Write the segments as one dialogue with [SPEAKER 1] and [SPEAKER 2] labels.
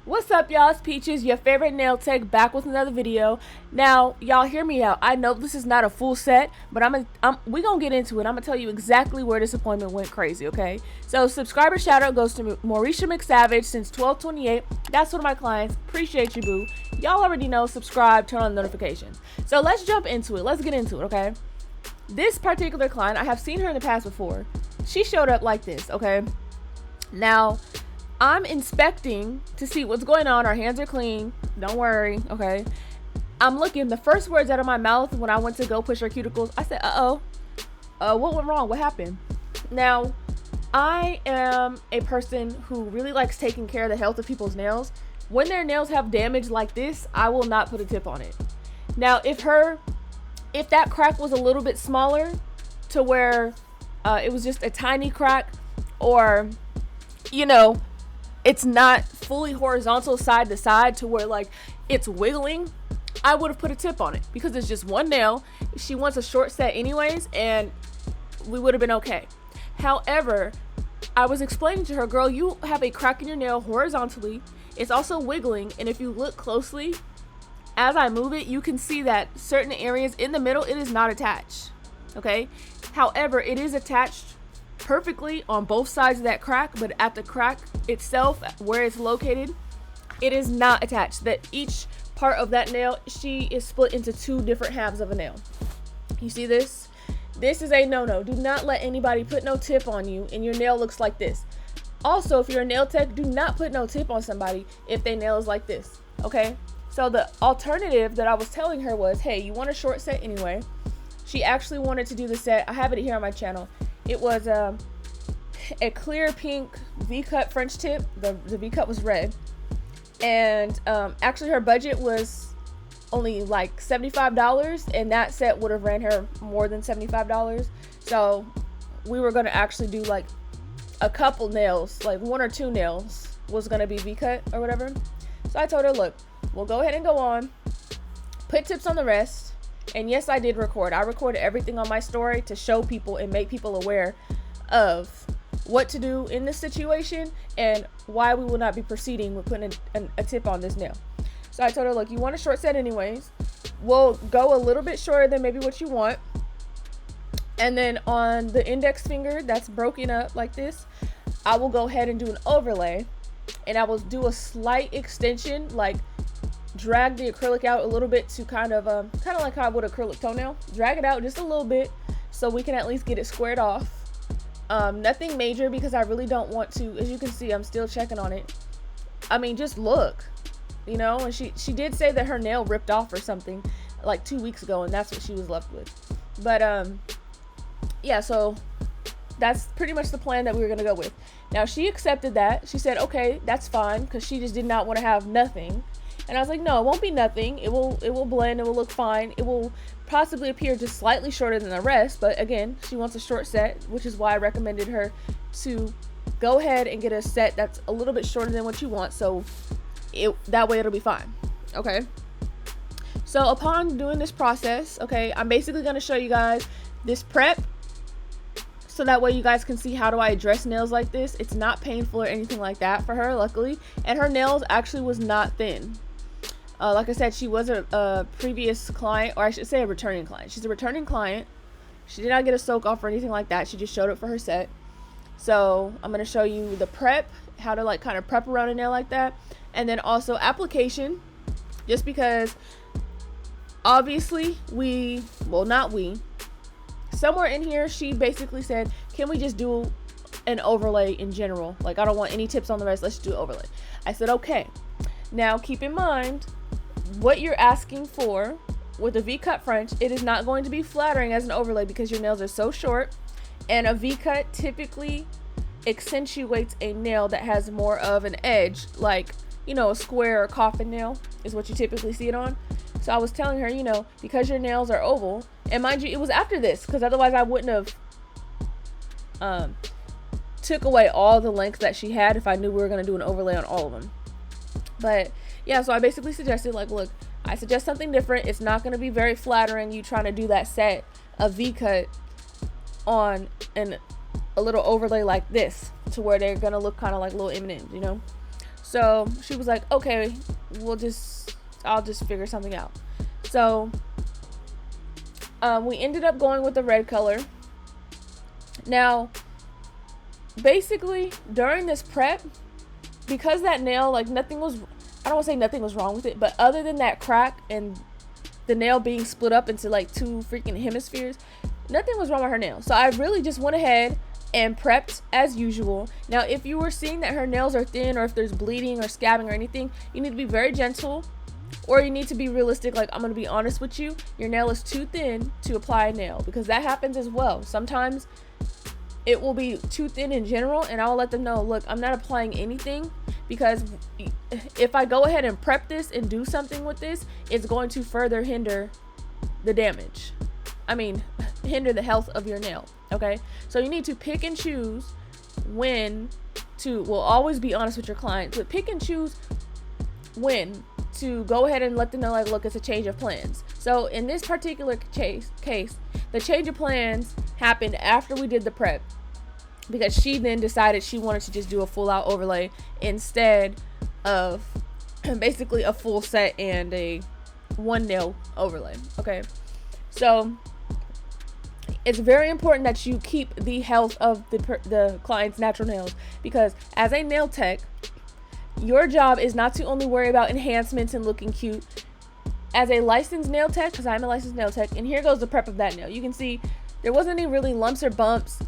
[SPEAKER 1] What's up, y'all? It's Peaches, your favorite nail tech, back with another video. Now, y'all hear me out. I know this is not a full set, but we gonna get into it. I'm gonna tell you exactly where this appointment went crazy, okay? So, subscriber shout out goes to Mauricia McSavage since 12/28. That's one of my clients. Appreciate you, boo. Y'all already know, subscribe, turn on the notifications. So, let's jump into it. Let's get into it, okay? This particular client, I have seen her in the past before. She showed up like this, okay? Now, I'm inspecting to see what's going on. Our hands are clean. Don't worry, okay? I'm looking. The first words out of my mouth when I went to go push her cuticles, I said, what went wrong? What happened? Now, I am a person who really likes taking care of the health of people's nails. When their nails have damage like this, I will not put a tip on it. Now, if that crack was a little bit smaller to where it was just a tiny crack, or, you know, it's not fully horizontal side to side to where like it's wiggling, I would have put a tip on it because it's just one nail. She wants a short set anyways, and we would have been okay. However, I was explaining to her, girl, you have a crack in your nail horizontally. It's also wiggling, and if you look closely, as I move it, you can see that certain areas in the middle, it is not attached, okay? However, it is attached perfectly on both sides of that crack, but at the crack itself, where it's located, it is not attached. That each part of that nail, she is split into two different halves of a nail. You see this? This is a no-no. Do not let anybody put no tip on you and your nail looks like this. Also, if you're a nail tech, do not put no tip on somebody if their nail is like this, okay? So the alternative that I was telling her was, hey, you want a short set anyway. She actually wanted to do the set. I have it here on my channel. It was a clear pink V-cut French tip. The V-cut was red. And actually her budget was only like $75, and that set would have ran her more than $75. So we were going to actually do like a couple nails, like one or two nails was going to be V-cut or whatever. So I told her, look, we'll go ahead and go on, put tips on the rest. And yes, I did record. I recorded everything on my story to show people and make people aware of what to do in this situation and why we will not be proceeding with putting a tip on this nail. So I told her, look, you want a short set anyways. We'll go a little bit shorter than maybe what you want. And then on the index finger that's broken up like this, I will go ahead and do an overlay. And I will do a slight extension, like drag the acrylic out a little bit to kind of like how I would acrylic toenail. Drag it out just a little bit so we can at least get it squared off. Nothing major because I really don't want to. As you can see, I'm still checking on it. I mean, just look, you know. And she did say that her nail ripped off or something like 2 weeks ago, and that's what she was left with. But yeah, so that's pretty much the plan that we were gonna go with. Now she accepted that. She said, okay, that's fine, because she just did not want to have nothing. And I was like, no, it won't be nothing. It will blend. It will look fine. It will possibly appear just slightly shorter than the rest. But again, she wants a short set, which is why I recommended her to go ahead and get a set that's a little bit shorter than what you want. So that way it'll be fine. Okay. So upon doing this process, okay, I'm basically going to show you guys this prep. So that way you guys can see how do I address nails like this. It's not painful or anything like that for her, luckily. And her nails actually was not thin. Like I said, she was a previous client, or I should say a returning client. She's a returning client. She did not get a soak off or anything like that. She just showed up for her set. So I'm going to show you the prep, how to like kind of prep around a nail like that. And then also application, just because obviously somewhere in here, she basically said, can we just do an overlay in general? Like, I don't want any tips on the rest. Let's just do overlay. I said, okay. Now, keep in mind what you're asking for with a V-cut French. It is not going to be flattering as an overlay because your nails are so short. And a V-cut typically accentuates a nail that has more of an edge, like, you know, a square or coffin nail is what you typically see it on. So I was telling her, you know, because your nails are oval, and mind you, it was after this, because otherwise I wouldn't have took away all the length that she had if I knew we were going to do an overlay on all of them. But yeah, so I basically suggested, like, look, I suggest something different. It's not going to be very flattering you trying to do that set of V-cut on a little overlay like this to where they're going to look kind of like little M&Ms, you know? So she was like, okay, I'll just figure something out. So we ended up going with the red color. Now, basically, during this prep, because that nail, like, I don't want to say nothing was wrong with it, but other than that crack and the nail being split up into like 2 freaking hemispheres, nothing was wrong with her nail. So I really just went ahead and prepped as usual. Now, if you were seeing that her nails are thin, or if there's bleeding or scabbing or anything, you need to be very gentle, or you need to be realistic. Like, I'm going to be honest with you, your nail is too thin to apply a nail, because that happens as well. Sometimes it will be too thin in general, and I'll let them know, look, I'm not applying anything, because if I go ahead and prep this and do something with this, it's going to further hinder the damage. I mean, hinder the health of your nail, okay? So you need to pick and choose when to, well, always be honest with your clients, but pick and choose when to go ahead and let them know, like, look, it's a change of plans. So in this particular case, the change of plans happened after we did the prep, because she then decided she wanted to just do a full out overlay instead of basically a full set and a 1 nail overlay. Okay, so it's very important that you keep the health of the client's natural nails, because as a nail tech, your job is not to only worry about enhancements and looking cute. As a licensed nail tech, because I'm a licensed nail tech, and here goes the prep of that nail. You can see there wasn't any really lumps or bumps.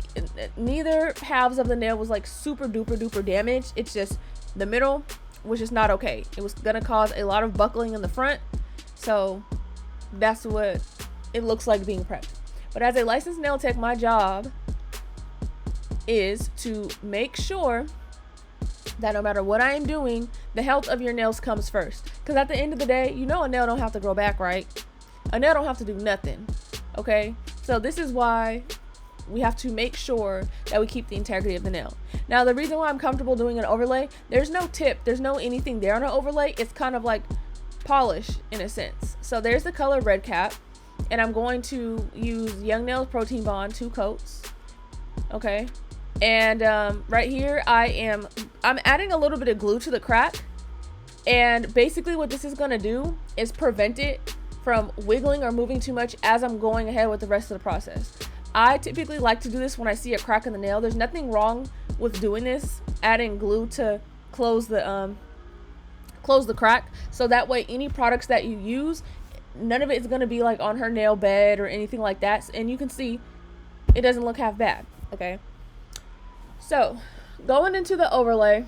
[SPEAKER 1] Neither halves of the nail was like super duper damaged. It's just the middle was just not okay. It was gonna cause a lot of buckling in the front. So that's what it looks like being prepped. But as a licensed nail tech, my job is to make sure that no matter what I am doing, the health of your nails comes first. Because at the end of the day, you know, a nail don't have to grow back, right? A nail don't have to do nothing, okay? So this is why we have to make sure that we keep the integrity of the nail. Now, the reason why I'm comfortable doing an overlay, there's no tip, there's no anything there on an overlay. It's kind of like polish in a sense. So there's the color red cap, and I'm going to use Young Nails Protein Bond 2 coats, okay? And right here I'm adding a little bit of glue to the crack, and basically what this is going to do is prevent it from wiggling or moving too much as I'm going ahead with the rest of the process. I typically like to do this when I see a crack in the nail. There's nothing wrong with doing this, adding glue to close the crack, so that way any products that you use, none of it is going to be like on her nail bed or anything like that, and you can see it doesn't look half bad, okay? So going into the overlay,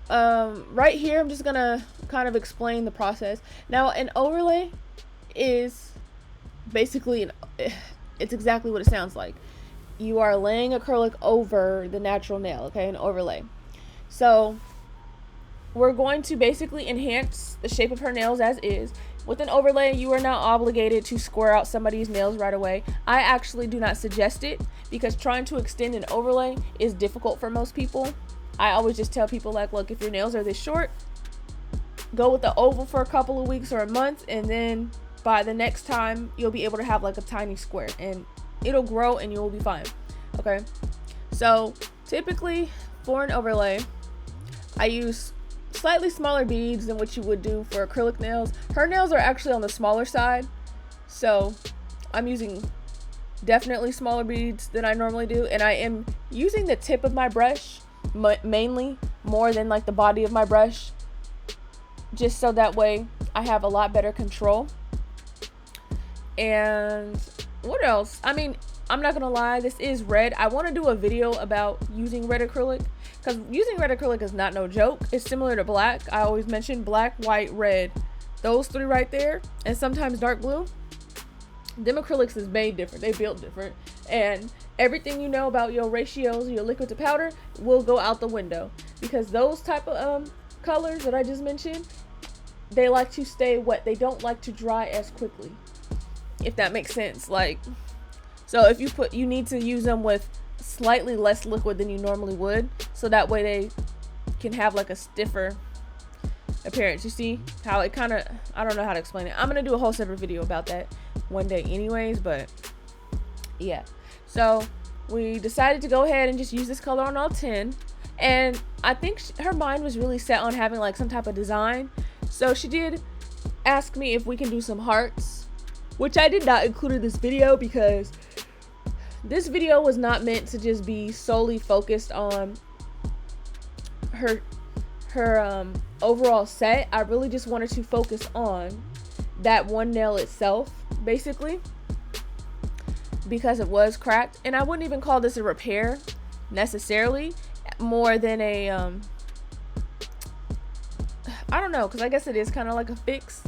[SPEAKER 1] right here I'm just gonna kind of explain the process. Now, an overlay is basically it's exactly what it sounds like. You are laying acrylic over the natural nail, okay? An overlay. So we're going to basically enhance the shape of her nails as is. With an overlay, you are not obligated to square out somebody's nails right away. I actually do not suggest it, because trying to extend an overlay is difficult for most people. I always just tell people, like, look, if your nails are this short, go with the oval for a couple of weeks or a month, and then by the next time you'll be able to have like a tiny square, and it'll grow and you'll be fine, okay? So typically for an overlay, I use slightly smaller beads than what you would do for acrylic nails. Her nails are actually on the smaller side, so I'm using definitely smaller beads than I normally do, and I am using the tip of my brush mainly more than like the body of my brush, just so that way I have a lot better control. And what else? I mean, I'm not gonna lie, this is red. I want to do a video about using red acrylic, because using red acrylic is not no joke. It's similar to black. I always mention black, white, red, those three right there, and sometimes dark blue. Them acrylics is made different, they built different, and everything you know about your ratios, your liquid to powder, will go out the window, because those type of colors that I just mentioned, they like to stay wet. They don't like to dry as quickly, if that makes sense. Like, so if you need to use them with slightly less liquid than you normally would, so that way they can have like a stiffer appearance. You see how it kind of, I don't know how to explain it. I'm gonna do a whole separate video about that one day anyways, but yeah. So we decided to go ahead and just use this color on all 10, And I think her mind was really set on having like some type of design. So she did ask me if we can do some hearts, which I did not include in this video because this video was not meant to just be solely focused on her overall set. I really just wanted to focus on that one nail itself, basically, because it was cracked. And I wouldn't even call this a repair necessarily, more than a I don't know, because I guess it is kind of like a fix.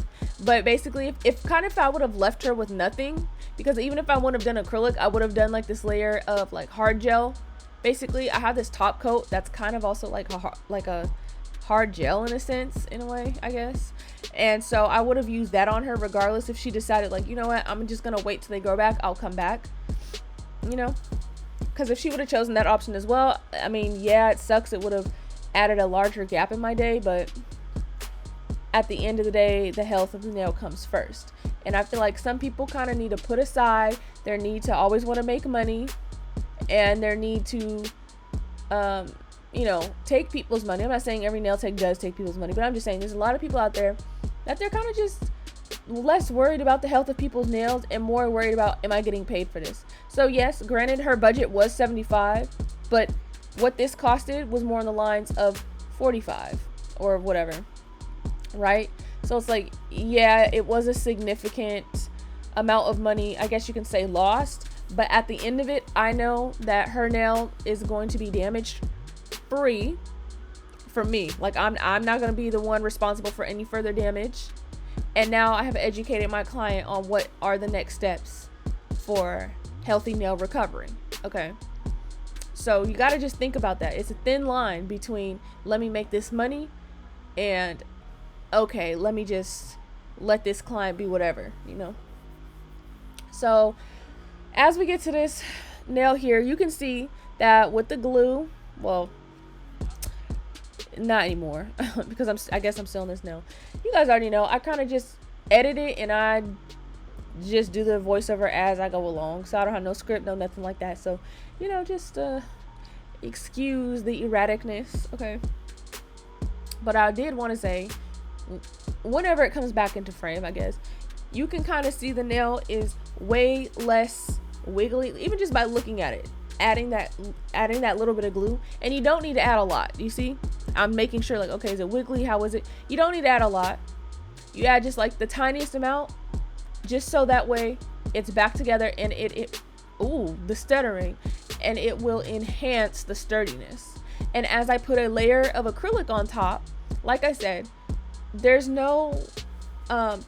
[SPEAKER 1] But basically, if I would have left her with nothing, because even if I wouldn't have done acrylic, I would have done like this layer of like hard gel. Basically, I have this top coat that's kind of also like a hard gel in a sense, in a way, I guess. And so I would have used that on her regardless. If she decided like, you know what, I'm just gonna wait till they grow back, I'll come back, you know. Because if she would have chosen that option as well, I mean, yeah, it sucks, it would have added a larger gap in my day, but at the end of the day, the health of the nail comes first. And I feel like some people kind of need to put aside their need to always want to make money and their need to you know, take people's money. I'm not saying every nail tech does take people's money, but I'm just saying there's a lot of people out there that they're kind of just less worried about the health of people's nails and more worried about, am I getting paid for this? So yes, granted, her budget was $75, but what this costed was more on the lines of $45 or whatever, right? So it's like, yeah, it was a significant amount of money, I guess you can say, lost, but at the end of it, I know that her nail is going to be damaged free for me. Like, I'm not going to be the one responsible for any further damage. And now I have educated my client on what are the next steps for healthy nail recovery. Okay, so you got to just think about that. It's a thin line between let me make this money and okay, let me just let this client be whatever, you know. So as we get to this nail here, you can see that with the glue, well, not anymore because I guess I'm still in this nail. You guys already know I kind of just edit it and I just do the voiceover as I go along, so I don't have no script, no nothing like that. So, you know, just excuse the erraticness, okay? But I did want to say, whenever it comes back into frame, I guess you can kind of see the nail is way less wiggly, even just by looking at it. Adding that little bit of glue, and you don't need to add a lot. You see, I'm making sure, like, okay, is it wiggly? How is it? You don't need to add a lot. You add just like the tiniest amount, just so that way it's back together and the stuttering, and it will enhance the sturdiness. And as I put a layer of acrylic on top, like I said, there's no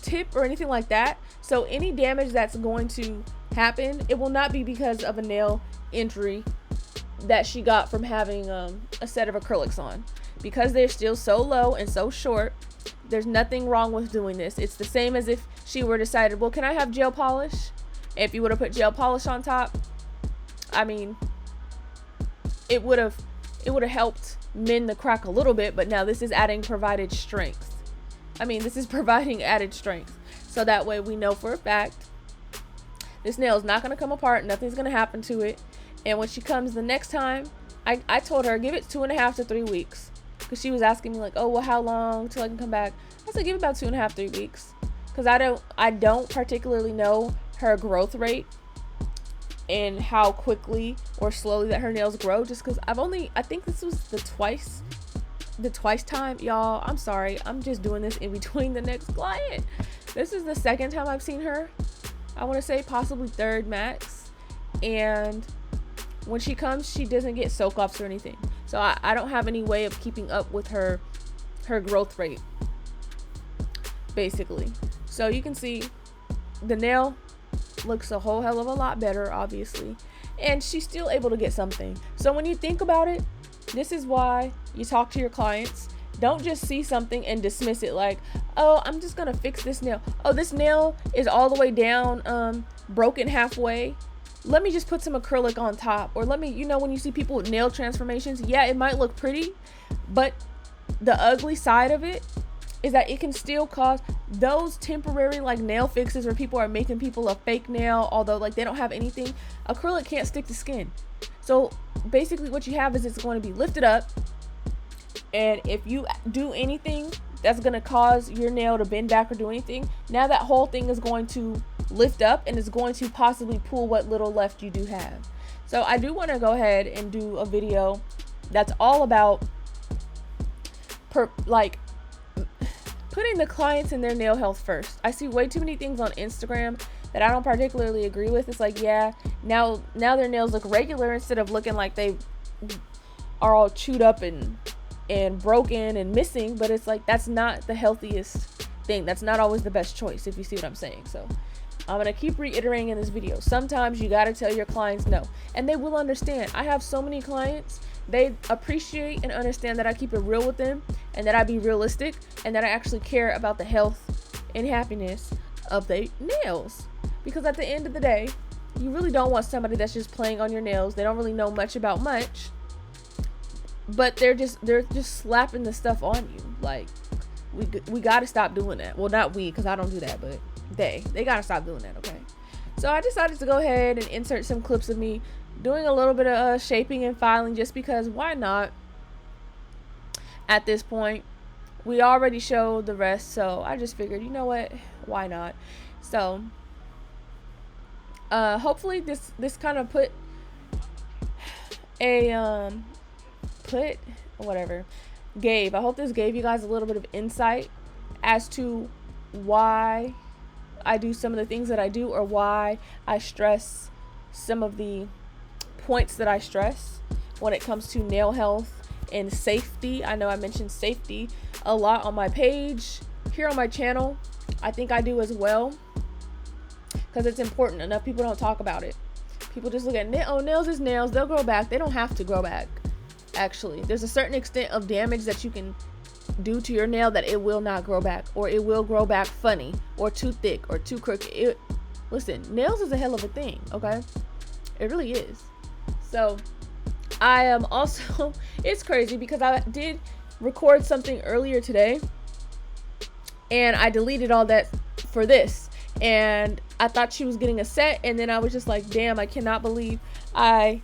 [SPEAKER 1] tip or anything like that, so any damage that's going to happen, it will not be because of a nail injury that she got from having a set of acrylics on, because they're still so low and so short. There's nothing wrong with doing this. It's the same as if she were decided, well, can I have gel polish? If you would have put gel polish on top, I mean, it would have helped mend the crack a little bit, but now this is providing strength. I mean, this is providing added strength, so that way we know for a fact this nail is not going to come apart, nothing's going to happen to it. And when she comes the next time, I told her, give it 2.5 to 3 weeks, because she was asking me like, oh, well, how long till I can come back? I said, give it about 2.5, 3 weeks, because I don't particularly know her growth rate and how quickly or slowly that her nails grow, just because I think this was the twice time, y'all. I'm sorry, I'm just doing this in between the next client. This is the second time I've seen her. I want to say possibly third max. And when she comes, she doesn't get soak offs or anything, so I don't have any way of keeping up with her growth rate, basically. So you can see the nail looks a whole hell of a lot better, obviously, and she's still able to get something. So when you think about it, this is why you talk to your clients. Don't just see something and dismiss it like, oh, I'm just gonna fix this nail. Oh, this nail is all the way down, broken halfway. Let me just put some acrylic on top. Or let me, you know, when you see people with nail transformations, yeah, it might look pretty, but the ugly side of it is that it can still cause those temporary like nail fixes where people are making people a fake nail, although like they don't have anything. Acrylic can't stick to skin. So basically what you have is it's going to be lifted up, And if you do anything that's going to cause your nail to bend back or do anything, now that whole thing is going to lift up and is going to possibly pull what little left you do have. So I do want to go ahead and do a video that's all about putting the clients and their nail health first. I see way too many things on Instagram that I don't particularly agree with. It's like, yeah, now their nails look regular instead of looking like they are all chewed up and broken and missing. But it's like, that's not the healthiest thing. That's not always the best choice, if you see what I'm saying. So I'm gonna keep reiterating in this video, sometimes you gotta tell your clients no, and they will understand. I have so many clients, they appreciate and understand that I keep it real with them, and that I be realistic, and that I actually care about the health and happiness of their nails. Because at the end of the day, you really don't want somebody that's just playing on your nails. They don't really know much about much, but they're just slapping the stuff on you. Like, we gotta stop doing that. Well, not we, because I don't do that, but they gotta stop doing that. Okay, so I decided to go ahead and insert some clips of me doing a little bit of shaping and filing, just because why not? At this point, we already showed the rest, so I just figured, you know what, why not? So hopefully this kind of I hope this gave you guys a little bit of insight as to why I do some of the things that I do, or why I stress some of the points that I stress when it comes to nail health and safety. I know I mentioned safety a lot on my page, here on my channel. I think I do as well, because it's important. Enough people don't talk about it. People just look at nails is nails, they'll grow back. They don't have to grow back. Actually, there's a certain extent of damage that you can do to your nail that it will not grow back, or it will grow back funny, or too thick, or too crooked. Listen, nails is a hell of a thing, okay? It really is. So I am also, it's crazy because I did record something earlier today and I deleted all that for this, and I thought she was getting a set, and then I was just like, damn, I cannot believe I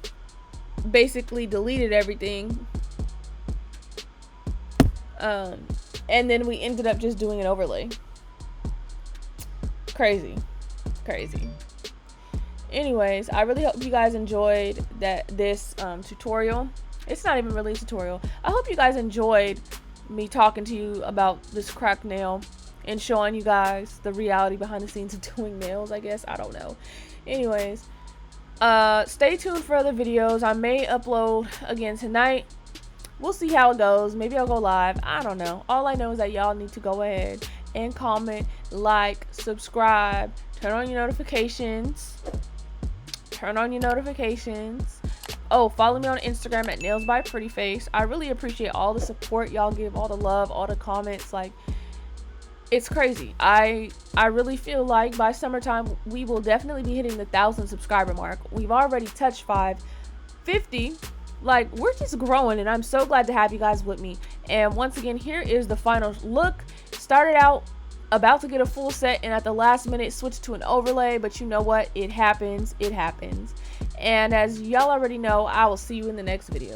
[SPEAKER 1] basically deleted everything. And then we ended up just doing an overlay. Crazy. Anyways, I really hope you guys enjoyed this tutorial. It's not even really a tutorial. I hope you guys enjoyed me talking to you about this cracked nail and showing you guys the reality behind the scenes of doing nails, I guess. I don't know. Anyways, stay tuned for other videos. I may upload again tonight. We'll see how it goes. Maybe I'll go live. I don't know. All I know is that y'all need to go ahead and comment, like, subscribe, turn on your notifications. Oh, follow me on Instagram at Nailsbyprettyface. I really appreciate all the support y'all give, all the love, all the comments. Like, it's crazy. I really feel like by summertime we will definitely be hitting the 1,000 subscriber mark. We've already touched 550. Like, we're just growing, and I'm so glad to have you guys with me. And once again, here is the final look. Started out about to get a full set, and at the last minute switched to an overlay, but you know what? It happens. And as y'all already know, I will see you in the next video.